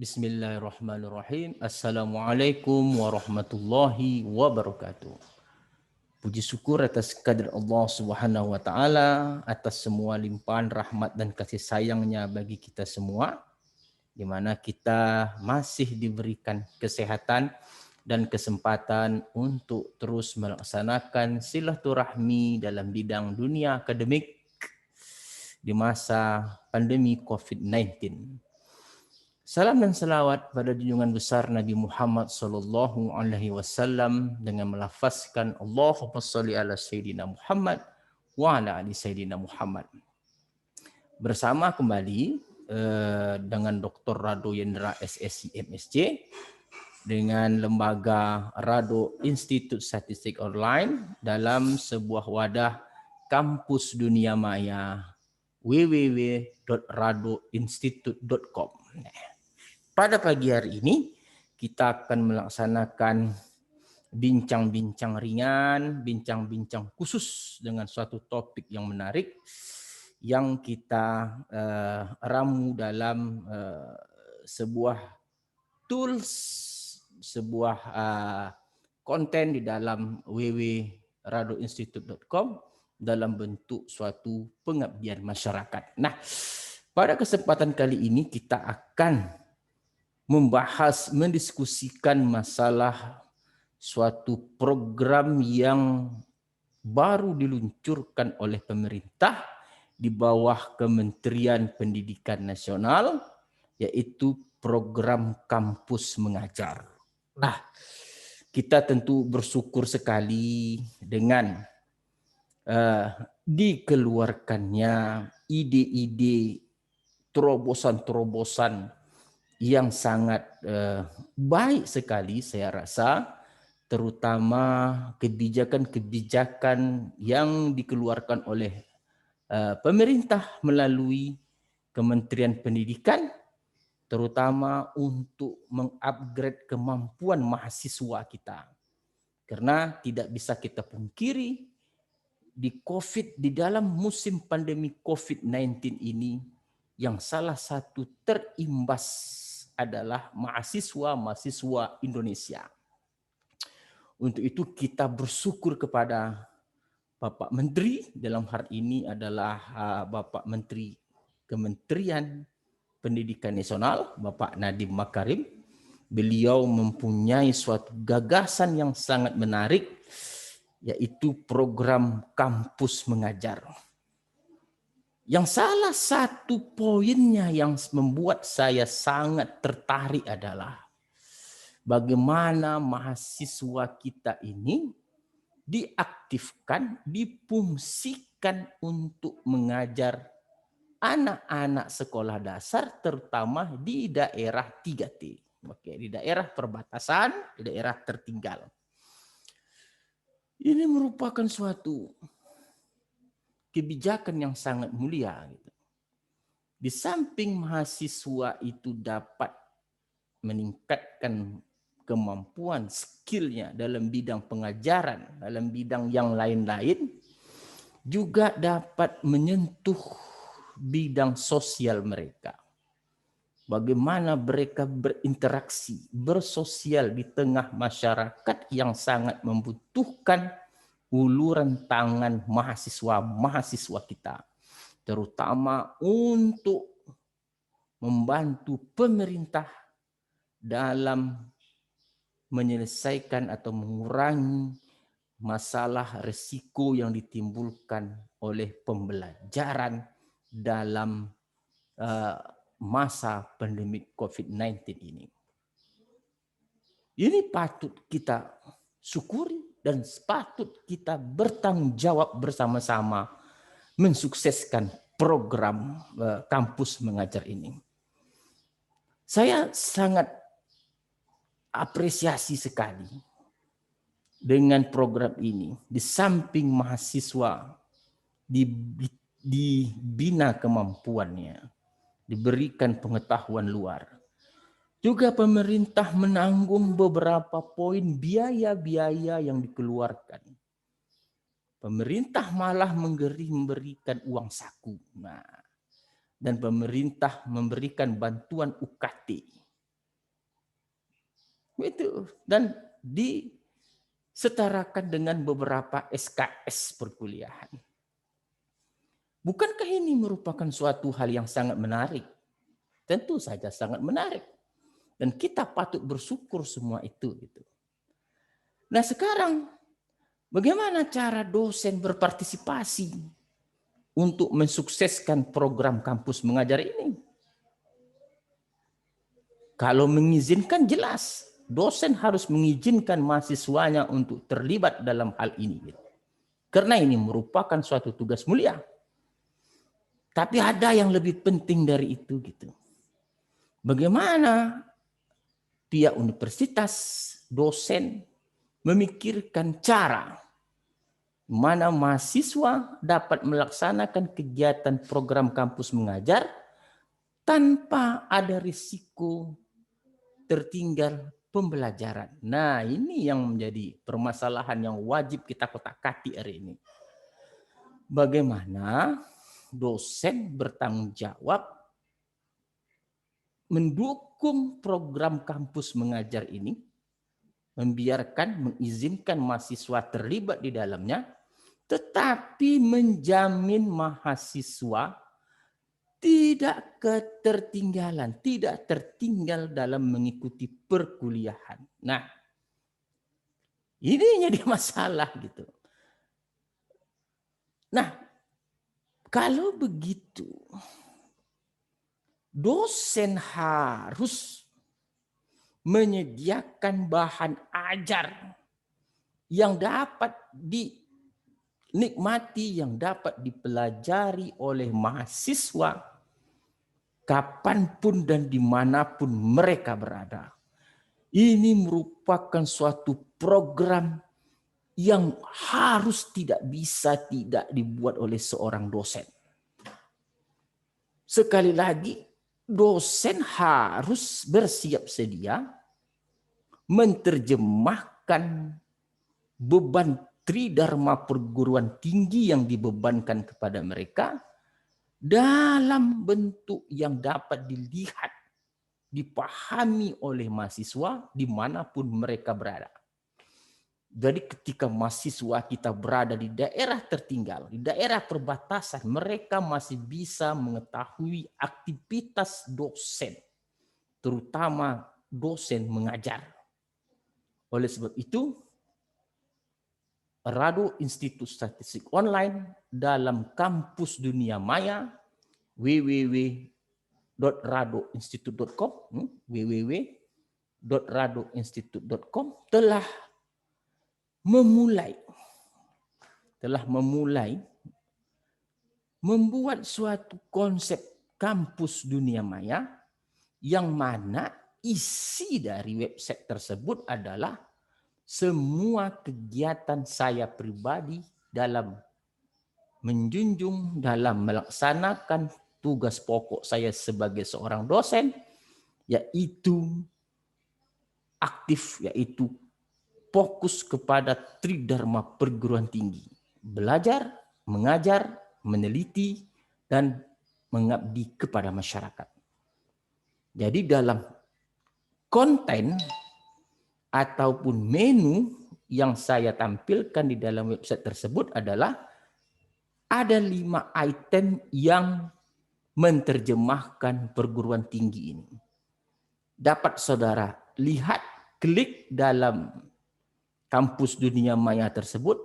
Bismillahirrahmanirrahim. Assalamualaikum warahmatullahi wabarakatuh. Puji syukur atas kehadirat Allah Subhanahu wa taala atas semua limpahan rahmat dan kasih sayangnya bagi kita semua, di mana kita masih diberikan kesehatan dan kesempatan untuk terus melaksanakan silaturahmi dalam bidang dunia akademik di masa pandemi COVID-19. Salam dan salawat pada junjungan besar Nabi Muhammad sallallahu alaihi wasallam dengan melafazkan Allahumma shalli ala sayyidina Muhammad wa ala ali sayyidina Muhammad. Bersama kembali dengan Dr. Rado Yendra SSC MSc dengan lembaga Rado Institut Statistik Online dalam sebuah wadah kampus dunia maya www.radoinstitute.com. Pada pagi hari ini kita akan melaksanakan bincang-bincang ringan, bincang-bincang khusus dengan suatu topik yang menarik yang kita ramu dalam sebuah tools, sebuah konten di dalam www.radoinstitute.com dalam bentuk suatu pengabdian masyarakat. Nah, pada kesempatan kali ini kita akan mendiskusikan masalah suatu program yang baru diluncurkan oleh pemerintah di bawah Kementerian Pendidikan Nasional, yaitu program Kampus Mengajar. Nah, kita tentu bersyukur sekali dengan dikeluarkannya ide-ide terobosan-terobosan yang sangat baik sekali saya rasa, terutama kebijakan-kebijakan yang dikeluarkan oleh pemerintah melalui Kementerian Pendidikan, terutama untuk mengupgrade kemampuan mahasiswa kita. Karena tidak bisa kita pungkiri di dalam musim pandemi COVID-19 ini yang salah satu terimbas adalah mahasiswa-mahasiswa Indonesia. Untuk itu kita bersyukur kepada Bapak Menteri, dalam hal ini adalah Bapak Menteri Kementerian Pendidikan Nasional, Bapak Nadiem Makarim. Beliau mempunyai suatu gagasan yang sangat menarik, yaitu program Kampus Mengajar. Yang salah satu poinnya yang membuat saya sangat tertarik adalah bagaimana mahasiswa kita ini diaktifkan, difungsikan untuk mengajar anak-anak sekolah dasar, terutama di daerah 3T. Oke, di daerah perbatasan, di daerah tertinggal. Ini merupakan suatu kebijakan yang sangat mulia. Di samping mahasiswa itu dapat meningkatkan kemampuan skillnya dalam bidang pengajaran, dalam bidang yang lain-lain, juga dapat menyentuh bidang sosial mereka. Bagaimana mereka berinteraksi, bersosial di tengah masyarakat yang sangat membutuhkan uluran tangan mahasiswa-mahasiswa kita, terutama untuk membantu pemerintah dalam menyelesaikan atau mengurangi masalah risiko yang ditimbulkan oleh pembelajaran dalam masa pandemi COVID-19 ini. Ini patut kita syukuri dan patut kita bertanggung jawab bersama-sama mensukseskan program Kampus Mengajar ini. Saya sangat apresiasi sekali dengan program ini. Di samping mahasiswa dibina kemampuannya, diberikan pengetahuan luar, juga pemerintah menanggung beberapa poin biaya-biaya yang dikeluarkan. Pemerintah malah memberikan uang saku. Dan pemerintah memberikan bantuan UKT. Itu. Dan disetarakan dengan beberapa SKS perkuliahan. Bukankah ini merupakan suatu hal yang sangat menarik? Tentu saja sangat menarik. Dan kita patut bersyukur semua itu. Gitu. Nah sekarang, bagaimana cara dosen berpartisipasi untuk mensukseskan program kampus mengajar ini? Kalau mengizinkan jelas, dosen harus mengizinkan mahasiswanya untuk terlibat dalam hal ini. Karena ini merupakan suatu tugas mulia. Tapi ada yang lebih penting dari itu gitu. Bagaimana pihak universitas, dosen memikirkan cara mana mahasiswa dapat melaksanakan kegiatan program kampus mengajar tanpa ada risiko tertinggal pembelajaran. Nah, ini yang menjadi permasalahan yang wajib kita kotak-katik hari ini. Bagaimana dosen bertanggung jawab mendukung program kampus mengajar ini, mengizinkan mahasiswa terlibat di dalamnya, tetapi menjamin mahasiswa tidak ketertinggalan, tidak tertinggal dalam mengikuti perkuliahan. Nah, ini jadi masalah gitu. Nah, kalau begitu, dosen harus menyediakan bahan ajar yang dapat dinikmati, yang dapat dipelajari oleh mahasiswa kapanpun dan dimanapun mereka berada. Ini merupakan suatu program yang harus tidak dibuat oleh seorang dosen. Sekali lagi, dosen harus bersiap sedia menerjemahkan beban tridharma perguruan tinggi yang dibebankan kepada mereka dalam bentuk yang dapat dilihat, dipahami oleh mahasiswa dimanapun mereka berada. Jadi ketika mahasiswa kita berada di daerah tertinggal, di daerah perbatasan, mereka masih bisa mengetahui aktivitas dosen, terutama dosen mengajar. Oleh sebab itu, Rado Institut Statistik Online dalam kampus dunia maya www.radoinstitute.com www.radoinstitute.com telah memulai membuat suatu konsep kampus dunia maya yang mana isi dari website tersebut adalah semua kegiatan saya pribadi dalam menjunjung, dalam melaksanakan tugas pokok saya sebagai seorang dosen, yaitu aktif, yaitu fokus kepada tridharma perguruan tinggi. Belajar, mengajar, meneliti, dan mengabdi kepada masyarakat. Jadi dalam konten ataupun menu yang saya tampilkan di dalam website tersebut adalah ada 5 item yang menerjemahkan perguruan tinggi ini. Dapat saudara lihat, klik dalam kampus dunia maya tersebut,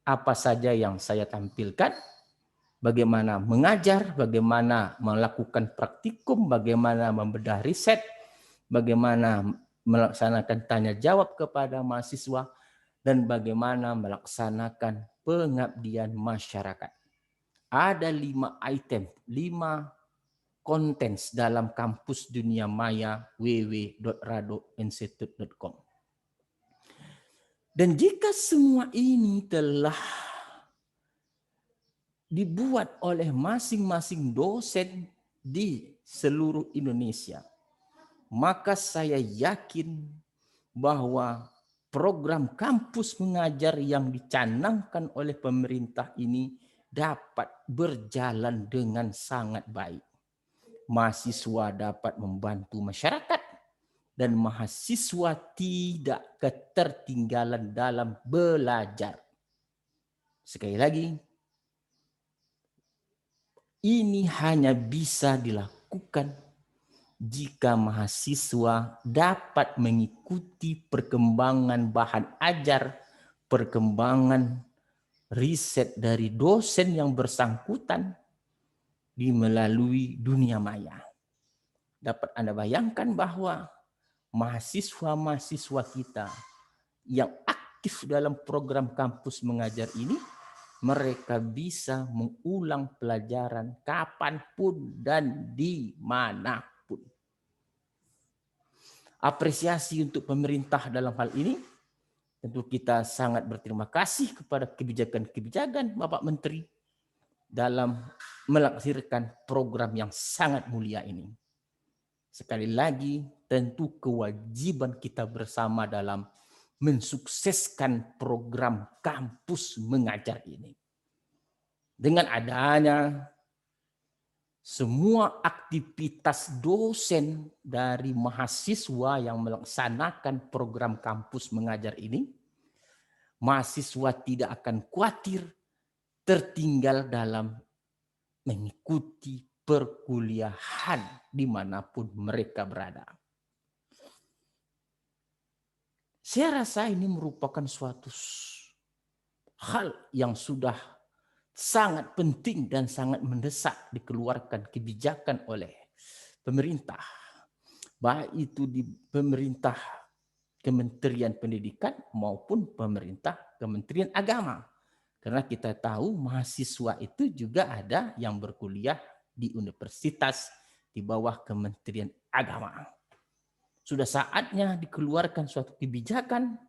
apa saja yang saya tampilkan, bagaimana mengajar, bagaimana melakukan praktikum, bagaimana membedah riset, bagaimana melaksanakan tanya jawab kepada mahasiswa, dan bagaimana melaksanakan pengabdian masyarakat. Ada 5 item, 5 konten dalam kampus dunia maya www.radoinstitute.com. Dan jika semua ini telah dibuat oleh masing-masing dosen di seluruh Indonesia, maka saya yakin bahwa program kampus mengajar yang dicanangkan oleh pemerintah ini dapat berjalan dengan sangat baik. Mahasiswa dapat membantu masyarakat, dan mahasiswa tidak ketertinggalan dalam belajar. Sekali lagi, ini hanya bisa dilakukan jika mahasiswa dapat mengikuti perkembangan bahan ajar, perkembangan riset dari dosen yang bersangkutan melalui dunia maya. Dapat Anda bayangkan bahwa mahasiswa-mahasiswa kita yang aktif dalam program kampus mengajar ini, mereka bisa mengulang pelajaran kapanpun dan dimanapun. Apresiasi untuk pemerintah dalam hal ini, tentu kita sangat berterima kasih kepada kebijakan-kebijakan Bapak Menteri dalam melaksanakan program yang sangat mulia ini. Sekali lagi, tentu kewajiban kita bersama dalam mensukseskan program kampus mengajar ini. Dengan adanya semua aktivitas dosen dari mahasiswa yang melaksanakan program kampus mengajar ini, mahasiswa tidak akan khawatir tertinggal dalam mengikuti perkuliahan dimanapun mereka berada. Saya rasa ini merupakan suatu hal yang sudah sangat penting dan sangat mendesak dikeluarkan kebijakan oleh pemerintah. Baik itu di pemerintah Kementerian Pendidikan maupun pemerintah Kementerian Agama. Karena kita tahu mahasiswa itu juga ada yang berkuliah di universitas di bawah Kementerian Agama. Sudah saatnya dikeluarkan suatu kebijakan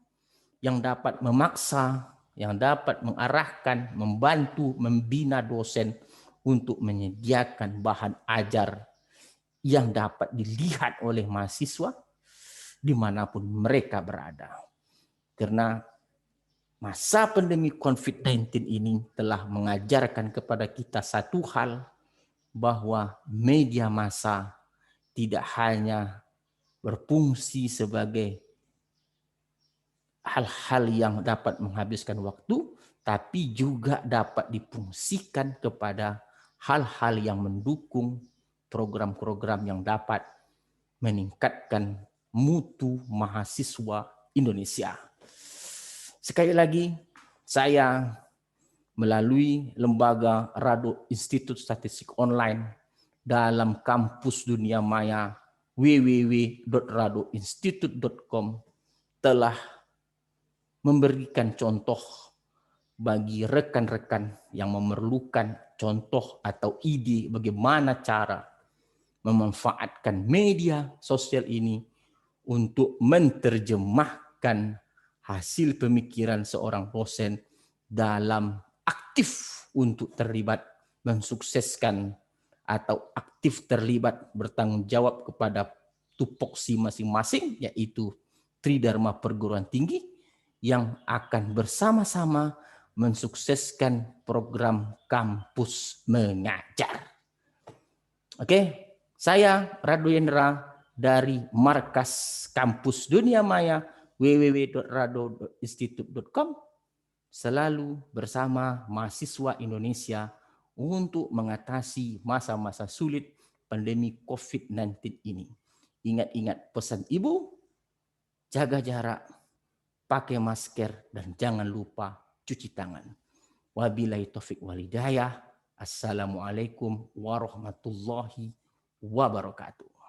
yang dapat memaksa, yang dapat mengarahkan, membantu, membina dosen untuk menyediakan bahan ajar yang dapat dilihat oleh mahasiswa dimanapun mereka berada. Karena masa pandemi COVID-19 ini telah mengajarkan kepada kita satu hal, bahwa media massa tidak hanya berfungsi sebagai hal-hal yang dapat menghabiskan waktu, tapi juga dapat difungsikan kepada hal-hal yang mendukung program-program yang dapat meningkatkan mutu mahasiswa Indonesia. Sekali lagi, saya melalui lembaga Rado Institut Statistik Online dalam kampus dunia maya www.radoinstitute.com telah memberikan contoh bagi rekan-rekan yang memerlukan contoh atau ide bagaimana cara memanfaatkan media sosial ini untuk menerjemahkan hasil pemikiran seorang dosen dalam aktif untuk terlibat mensukseskan atau aktif terlibat bertanggung jawab kepada tupoksi masing-masing, yaitu Tridharma Perguruan Tinggi, yang akan bersama-sama mensukseskan program kampus mengajar. Oke, saya Rado Yendra dari Markas Kampus Dunia Maya www.radoinstitute.com selalu bersama mahasiswa Indonesia untuk mengatasi masa-masa sulit pandemi COVID-19 ini. Ingat-ingat pesan Ibu, jaga jarak, pakai masker, dan jangan lupa cuci tangan. Wabillahi taufik wal hidayah. Assalamualaikum warahmatullahi wabarakatuh.